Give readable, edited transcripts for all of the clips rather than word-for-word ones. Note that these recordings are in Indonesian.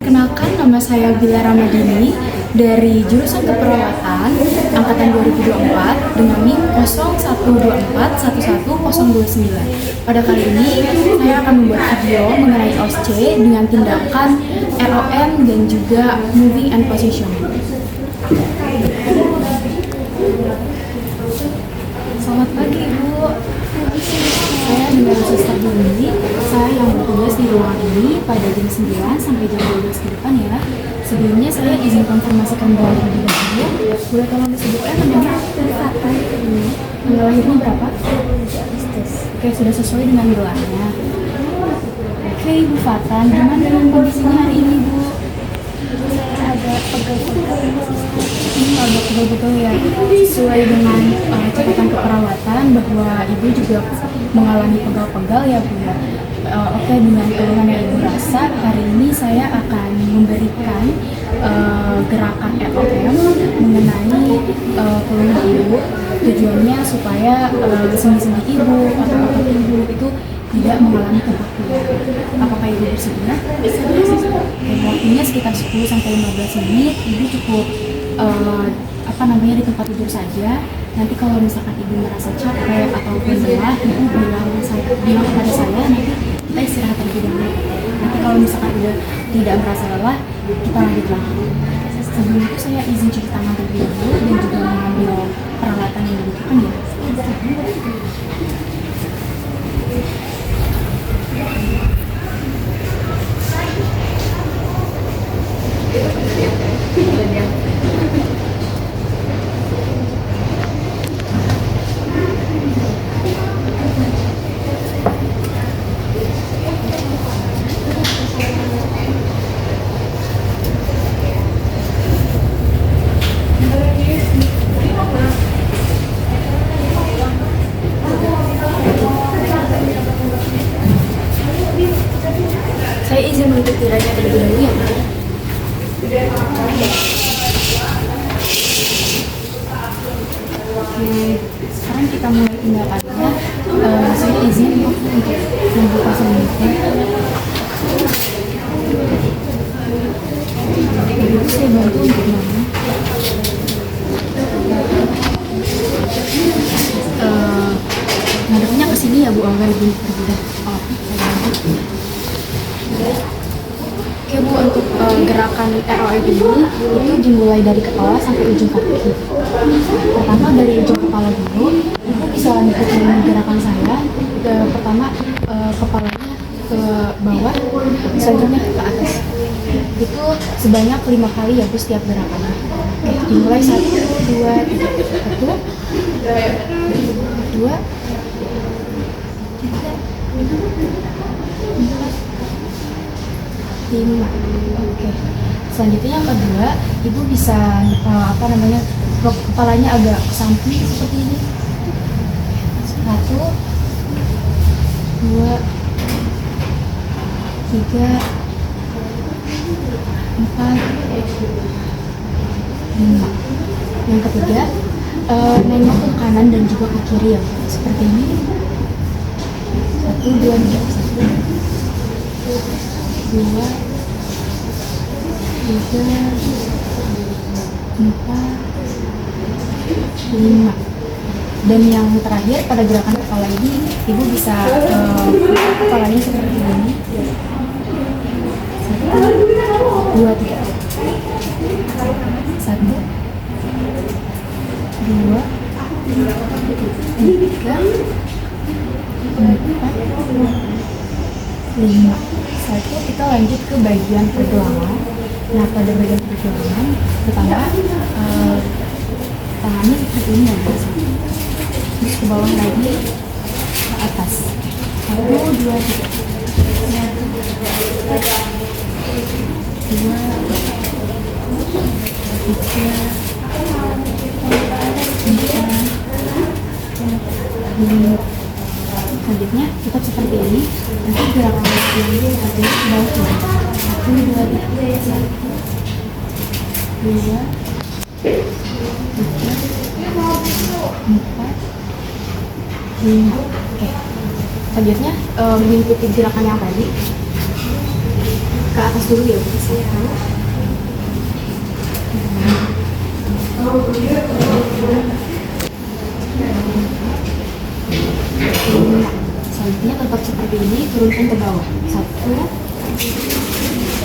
Perkenalkan, nama saya Bila Ramadini dari jurusan Keperawatan angkatan 2024 dengan NIM 0124111029. Pada kali ini saya akan membuat video mengenai OSC dengan tindakan ROM dan juga moving and positioning. Selamat pagi Ibu. Saya dengan Suster Dini. Saya yang bertugas di ruangan ini pada jam 9 sampai jam 12 ke depan ya. Sebelumnya saya izin konfirmasikan bahwa lebih dahulu. Boleh tolong disebutkan namanya dan Fatan. Tanggal lahirnya berapa? Oke, sudah sesuai dengan gelarnya. Oke Ibu Fatan, gimana dengan kondisinya hari ini Bu? Saya ada pegel-pegel. Agak betul-betul ya, sesuai dengan catatan keperawatan bahwa Ibu juga mengalami pegal-pegal ya Bu ya. Oke, dengan keluhan yang Ibu rasa, hari ini saya akan memberikan gerakan ROM mengenai keluhan Ibu. Tujuannya supaya sendi-sendi Ibu atau otot Ibu itu tidak mengalami kebekuan. Apakah Ibu bersedia? Waktunya sekitar 10-15 menit. Ibu cukup di tempat tidur saja. Nanti kalau misalkan Ibu merasa capek ataupun lelah, Ibu bilang kepada saya, nanti kita istirahat terlebih dahulu. Nanti kalau misalkan Ibu tidak merasa lelah, kita lanjut lagi. Sebelum itu saya izin cuci tangan terlebih dahulu dan juga mengambil peralatan yang dibutuhkan ya. Saya izin menutup tiranya terlebih dahulu ya. Oke, sekarang kita mulai tindakannya. Saya izin untuk membuka selanjutnya. Saya bantu untuk mama. Ngadepnya ke sini ya Bu, agar lebih terbuka. Oke Bu, untuk gerakan ROM ini itu dimulai dari kepala sampai ujung kaki. Pertama dari ujung kepala dulu, Ibu bisa ikutin gerakan saya. Pertama kepalanya ke bawah, selanjutnya ke atas. Itu sebanyak 5 kali ya Bu setiap gerakannya. Oke, dimulai 1, 2, 3. 1, 2, 3, 4, 5. Oke. Selanjutnya yang kedua, Ibu bisa kepalanya agak ke samping seperti ini. 1, 2, 3, 4, 5. Yang ketiga, nengok ke kanan dan juga ke kiri ya, seperti ini. 1, 2, 3. 2, 3, 4, 5. Dan yang terakhir pada gerakan kepala ini, Ibu bisa kepalanya seperti ini. 1, 2, 3. 1, 2, 3, 4, 5. Satu, kita lanjut ke bagian pergelangan. Nah, pada bagian pergelangan pertama tangannya seperti ini ya guys. Terus ke bawah lagi, ke atas. 1, 2, 3. 2, 3, 4, 5. Selanjutnya tetap seperti ini. Nanti gerakan yang seperti ini ke bawah juga. 1, 2, 3. 2, 3, 4, 5. Oke. Selanjutnya mengikuti gerakan yang tadi. ke atas dulu ya Bu. Satu, lima. Selanjutnya tetap seperti ini, turunkan ke bawah. Satu,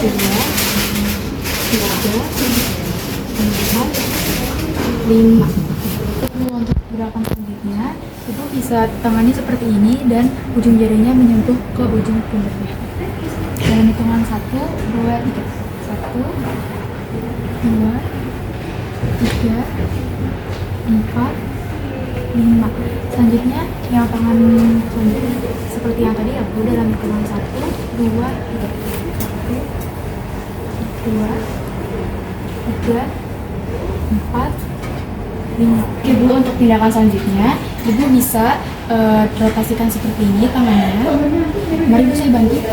dua, tiga, empat, lima. Untuk gerakan selanjutnya, Ibu bisa tangannya seperti ini dan ujung jarinya menyentuh ke ujung punggungnya. Dalam hitungan 1, 2, 3. 1, 2, 3, 4, 5. Selanjutnya yang tangan selanjutnya seperti yang tadi ya Bu, dalam hitungan 1, 2, 3. 1, 2, 3, 4, 5. Oke Bu, untuk tindakan selanjutnya Ibu bisa rotasikan seperti ini tangannya. Mari Bu, saya bantu. 2, 3,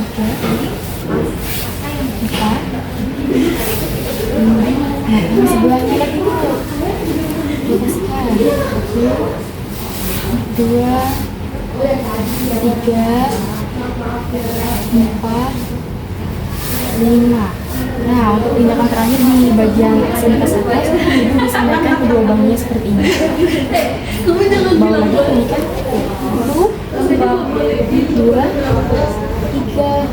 4, 5. Nah, yang sebelahnya lagi Bu, rotasikan. 1, 2, 3, 4, 5. Nah, untuk tindakan terakhir di bagian ekstremitas atas, Ibu bisa naikkan kedua bahunya seperti ini. Bawah lagi, naikkan. 1, 2, 3,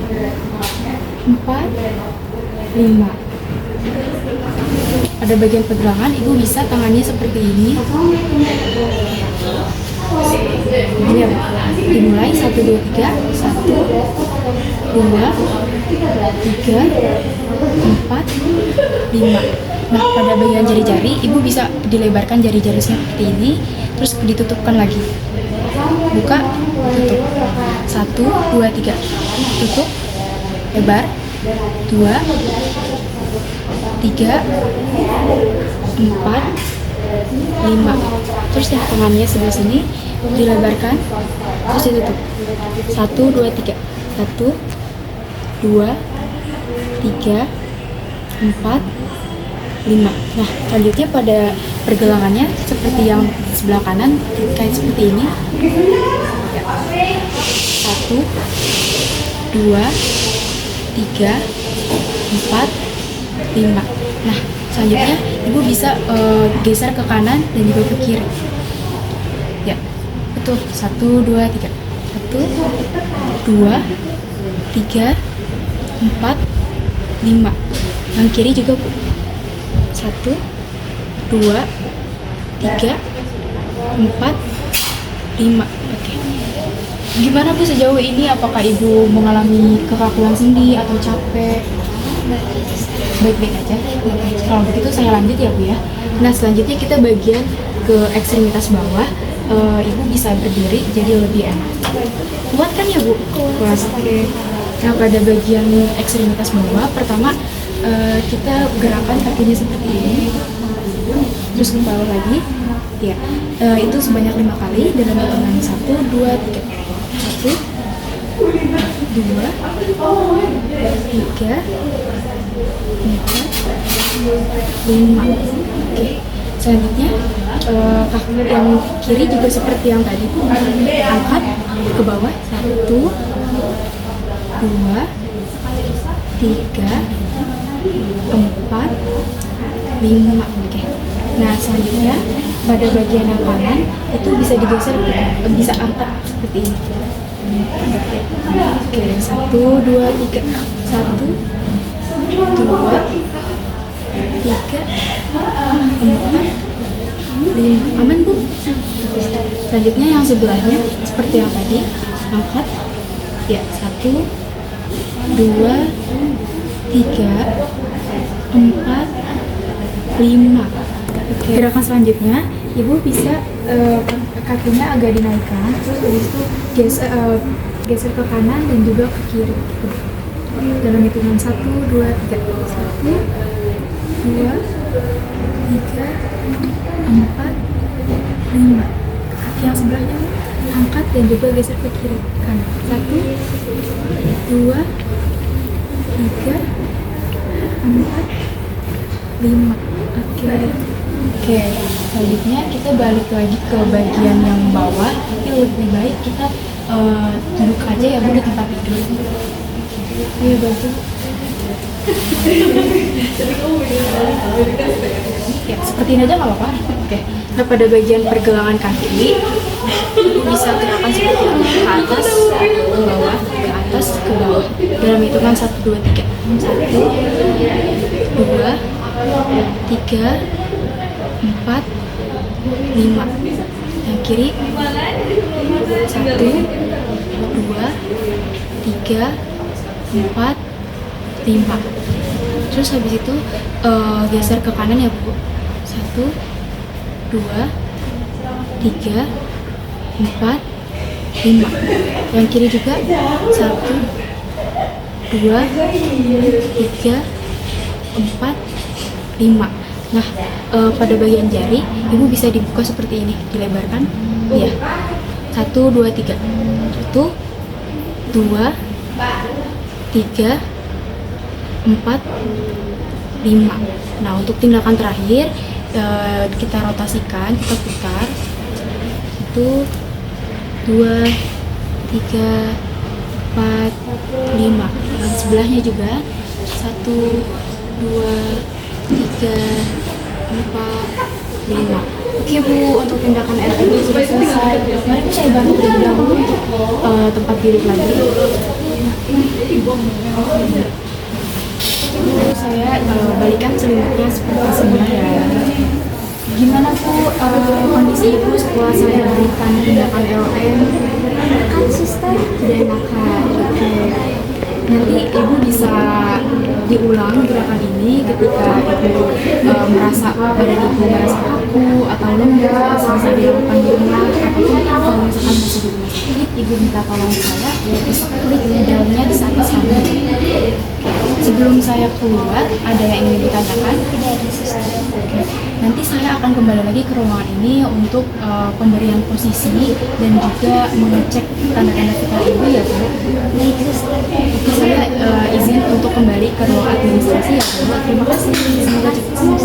4, 5. Pada bagian pergelangan, Ibu bisa tangannya seperti ini. Ini ya, dimulai 1, 2, 3. 1, 2, 3, 4, 5. Nah, pada bagian jari-jari, Ibu bisa dilebarkan jari-jari seperti ini, terus ditutupkan lagi. Buka, tutup. 1, 2, 3. Tutup, lebar. 2, 3, 4, 5. Terus yang tangannya sebelah sini dilebarkan, terus ditutup. 1, 2, 3. 1, 2, 3, 4, 5. Nah, selanjutnya pada pergelangannya seperti yang sebelah kanan, kayak seperti ini. 1, 2, 3, 4, 5. Nah, selanjutnya Ibu bisa geser ke kanan dan juga ke kiri. Ya, betul. 1, 2, 3. 1, 2, 3, 4, 5. Yang kiri juga Bu. 1, 2, 3, 4, 5. Oke. Gimana Bu sejauh ini? Apakah Ibu mengalami kekakuan sendi atau capek? Baik-baik aja. Kalau begitu saya lanjut ya Bu ya. Nah, selanjutnya kita bagian ke ekstremitas bawah. Ibu bisa berdiri jadi lebih enak. Kuat kan ya Bu? Kuat. Oke. Nah, pada bagian ekstremitas bawah, pertama kita gerakan kakinya seperti ini, terus ke bawah lagi. Ya, itu sebanyak 5 kali dalam hitungan 1, 2, 3. 1, 2, 3, 4, 5. Oke. Selanjutnya kaki yang kiri juga seperti yang tadi, angkat ke bawah. 1, 2, 3, 4, 5. Oke. Nah, selanjutnya pada bagian yang kanan itu bisa digeser, bisa angkat seperti ini. Oke, 1, 2, 3. 1, 2, 3, 4, 5. Aman Bu? Selanjutnya yang sebelahnya seperti yang tadi, angkat. Ya, 1, 2, 3, 4, 5. Oke. Gerakan selanjutnya, Ibu bisa kakinya agak dinaikkan, terus habis itu geser ke kanan dan juga ke kiri. Dalam hitungan 1, 2, 3. 1, 2, 3, 4, 5. Kaki yang sebelahnya angkat dan juga geser ke kiri kanan. 1, 2, 3, 4, 5. Oke. Oke, selanjutnya kita balik lagi ke bagian yang bawah. Ini lebih baik kita duduk aja ya Bu di tempat tidur. Iya bagus. Ya, seperti ini aja nggak apa-apa. Oke. Nah, pada bagian pergelangan kaki, Ibu bisa gerakan seperti ini, ke atas, ke bawah, ke atas, ke bawah. Dalam hitungan 1, 2, 3. 1, 2, 3, 4, 5. Yang kiri 1, 2, 3, 4, 5. Terus habis itu geser ke kanan ya Bu. 1, 2, 3, 4, 5. Yang kiri juga 1, 2, 3, 4, 5. Nah, pada bagian jari, Ibu bisa dibuka seperti ini, dilebarkan. Iya. 1, 2, 3. 1, 2, 3, 4, 5. Nah, untuk tindakan terakhir, kita rotasikan, kita putar. 1, 2, 3, 4, 5. Yang sebelahnya juga 1, 2, 3, 4, 5. Oke Bu, untuk tindakan RTB sudah selesai. Mari Bu, saya bantu terlebih dahulu untuk tempat duduk lagi. Saya balikan selimutnya seperti semula ya. Gimana Bu kondisi Ibu setelah saya berikan tindakan LM? Kan suster. Tidak enakan. Oke. Nanti Ibu bisa diulang gerakan ini ketika Ibu merasa badan Ibu merasa kaku atau lemas, bisa dilakukan di rumah, ataupun kalau misalkan masih di rumah sakit, Ibu minta tolong saya, bisa klik dalamnya di saat sana. Sebelum saya keluar, ada yang ingin ditanyakan? Tidak ada suster. Oke. Nanti saya akan kembali lagi ke ruangan ini untuk pemberian posisi dan juga mengecek tanda-tanda vital Ibu ya Bu. Baik suster. Oke, saya izin untuk kembali ke ruang administrasi ya Bu. Terima kasih. Semoga cepat sembuh.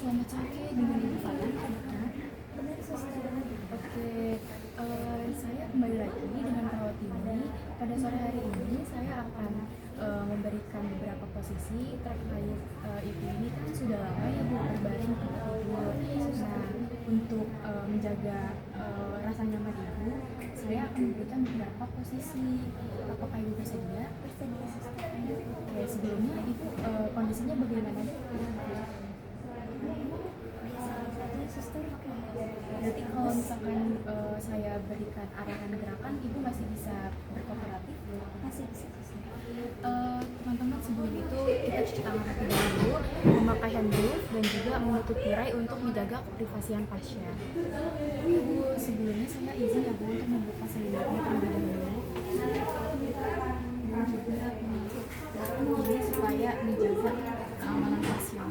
Selamat sore dengan Ibu Fatan. Benar suster. Oke, saya kembali lagi dengan perawat ini. Pada sore hari ini saya akan memberikan beberapa posisi terkait ibu ini kan sudah lama ya Bu berbaring tempat tidur. Nah, untuk menjaga rasa nyaman ibu, saya akan memberikan beberapa posisi. Apakah ibu bersedia? Bersedia suster. Oke, sebelumnya ibu kondisinya bagaimana? Biasa saja suster. Berarti kalau misalkan saya berikan arahan gerakan, ibu masih bisa berkooperatif? Masih bisa suster. Teman-teman, sebelum itu kita cuci tangan terlebih dahulu, memakai hand glove dan juga menutup tirai untuk menjaga keprivasian pasien. Bu, sebelumnya saya izin ya Bu untuk membuka selimutnya terlebih dahulu. Dan juga ini supaya menjaga keamanan pasien.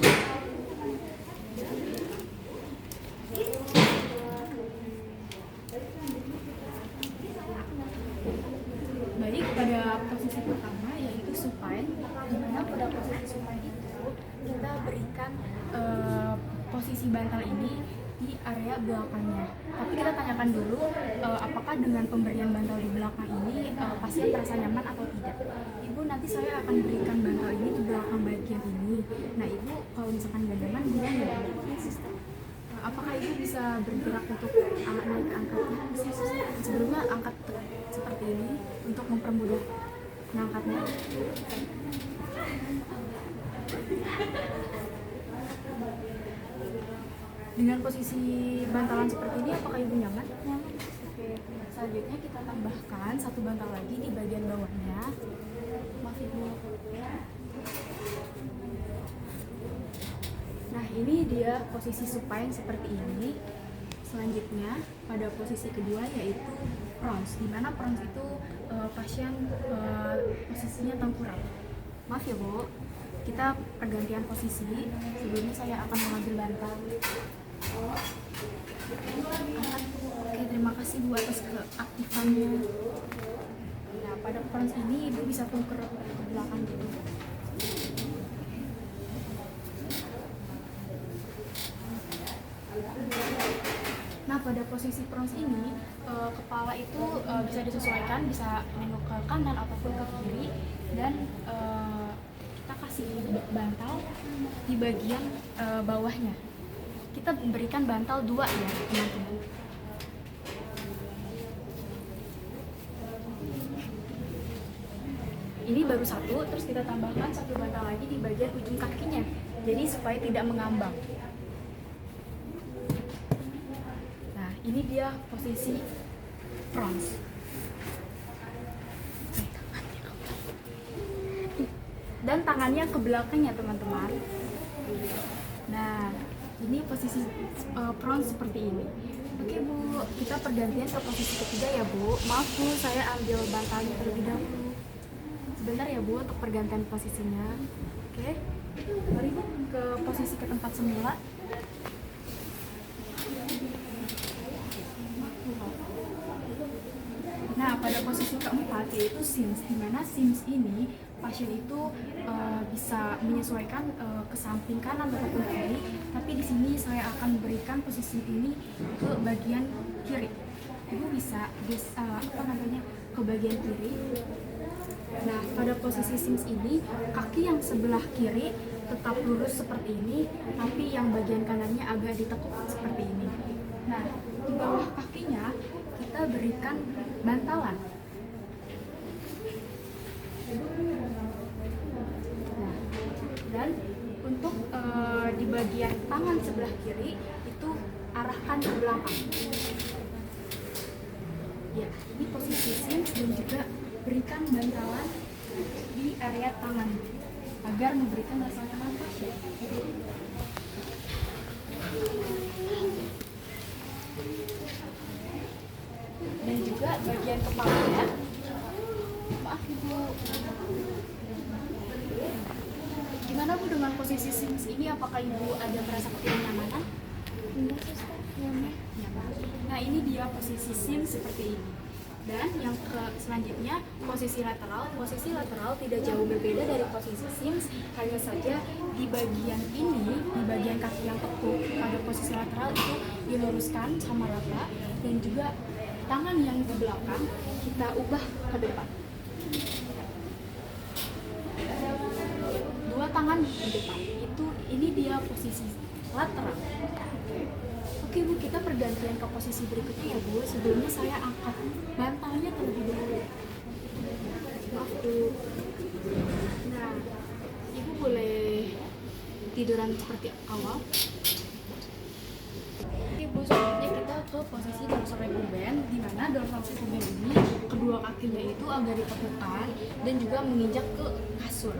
Baik, pada posisi pertama yaitu supine, di mana pada posisi supine itu kita berikan posisi bantal ini di area belakangnya. Tapi kita tanyakan dulu apakah dengan pemberian bantal di belakang ini pasien merasa nyaman atau tidak. Ibu, nanti saya akan berikan bantal ini di belakang bagian ini. Nah Ibu, kalau misalkan gak nyaman gimana ya Bu? Apakah Ibu bisa bergerak untuk naik angkatnya? Sebelumnya angkat seperti ini untuk mempermudah mengangkatnya. Dengan posisi bantalan seperti ini, apakah Ibu nyaman? Nyaman. Oke, selanjutnya kita tambahkan satu bantal lagi di bagian bawahnya. Maaf Ibu. Nah, ini dia posisi supine seperti ini. Selanjutnya, pada posisi kedua yaitu prons, di mana prons itu pasien posisinya tengkurap. Maaf ya Bu, kita pergantian posisi. Sebelumnya saya akan mengambil bantal. Oke, terima kasih Bu atas keaktifannya. Nah, pada prons ini Ibu bisa tungker ke belakang gitu. pada posisi prons ini kepala itu bisa disesuaikan, bisa nengok ke kanan ataupun ke kiri, dan kita kasih bantal di bagian bawahnya. Kita memberikan bantal 2 ya teman-teman. Ini baru 1, terus kita tambahkan 1 bantal lagi di bagian ujung kakinya, jadi supaya tidak mengambang. Nah, ini dia posisi prons. Dan tangannya ke belakang ya teman-teman. Nah, ini posisi prons seperti ini. Oke Bu, kita pergantian ke posisi ketiga ya Bu. Maaf Bu, saya ambil bantalnya terlebih dahulu. Sebentar ya Bu untuk pergantian posisinya. Oke, mari Bu ke posisi ke tempat semula. Nah, pada posisi keempat yaitu sims, di mana sims ini pasien itu bisa menyesuaikan ke samping kanan ataupun kiri, tapi di sini saya akan memberikan posisi ini ke bagian kiri. Ibu bisa ke bagian kiri. Nah, pada posisi sims ini kaki yang sebelah kiri tetap lurus seperti ini, tapi yang bagian kanannya agak ditekuk seperti ini. Nah, di bawah kakinya kita berikan bantalan. Nah, dan untuk di bagian tangan sebelah kiri itu arahkan ke belakang. Ya, ini posisi sims, dan juga berikan bantalan di area tangan agar memberikan rasa nyaman pasien. Dan juga bagian kepalanya, maaf Ibu, gimana Bu dengan posisi sims ini? Apakah Ibu ada merasa ketidaknyamanan? Enggak suster, nyaman. Nah, ini dia posisi sims seperti ini. Dan yang selanjutnya posisi lateral. Posisi lateral tidak jauh berbeda dari posisi sims, hanya saja di bagian ini, di bagian kaki yang tekuk pada posisi lateral itu diluruskan sama rata, dan juga tangan yang di belakang kita ubah ke depan. 2 tangan di depan. Ini dia posisi lateral. Oke Bu, kita pergantian ke posisi berikutnya ya Bu. Sebelumnya saya angkat bantalnya terlebih dahulu. Maaf Bu. Nah, Ibu boleh tiduran seperti awal. Oke Bu, selanjutnya kita ke posisi dorsal recumbens, di mana dorsal recumbens ini kedua kakinya itu agak ditekukan dan juga menginjak ke kasur.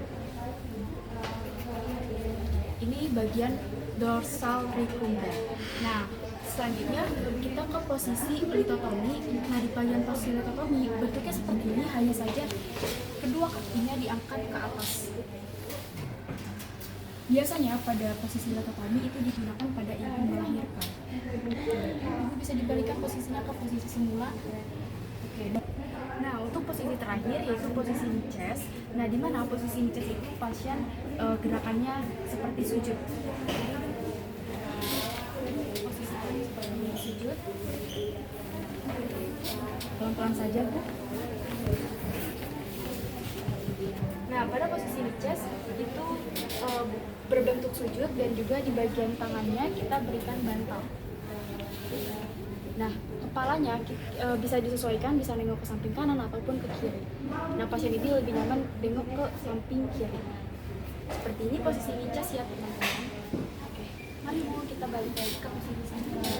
Ini bagian dorsal recumbens. Nah, selanjutnya kita ke posisi litotomi. Nah, di bagian posisi litotomi bentuknya seperti ini, hanya saja kedua kakinya diangkat ke atas. Biasanya pada posisi litotomi itu digunakan pada ibu melahirkan. Ibu bisa dibalikan posisinya ke posisi semula. Oke. Nah, untuk posisi terakhir yaitu posisi chest. Nah, di mana posisi chest itu pasien gerakannya seperti sujud. Posisikan seperti sujud. Pelan-pelan saja, Bu. Nah, pada posisi chest itu berbentuk sujud, dan juga di bagian tangannya kita berikan bantal. Nah, kepalanya bisa disesuaikan, bisa nengok ke samping kanan ataupun ke kiri. Nah, pasien ini lebih nyaman nengok ke samping kiri. Seperti ini posisi chest ya teman-teman. Oke, mari Bu kita balik lagi ke posisi semula.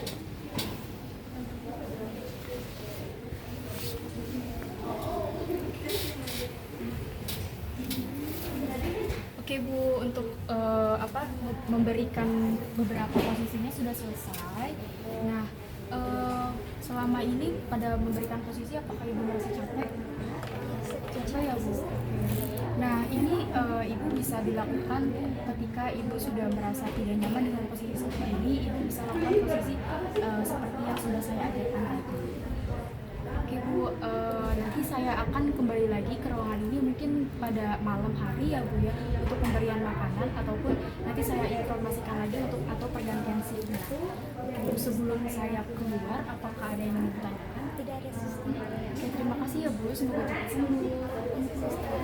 Oke Bu, untuk memberikan beberapa posisinya sudah selesai. Nah, selama ini pada memberikan posisi apakah Ibu merasa capek? Capek ya Bu. Nah, ini Ibu bisa dilakukan ketika Ibu sudah merasa tidak nyaman dengan posisi seperti ini. Ibu bisa lakukan posisi seperti yang sudah saya ajarkan tadi. Oke Bu, nanti saya akan kembali lagi ke ruangan ini mungkin pada malam hari ya Bu ya, untuk pemberian makanan ataupun nanti saya informasikan lagi untuk atau pergantian shiftnya. Sebelum saya keluar, apakah ada yang mau ditanyakan? Tidak ada suster. Oke, terima kasih ya Bu, semoga cepat sembuh. Suster.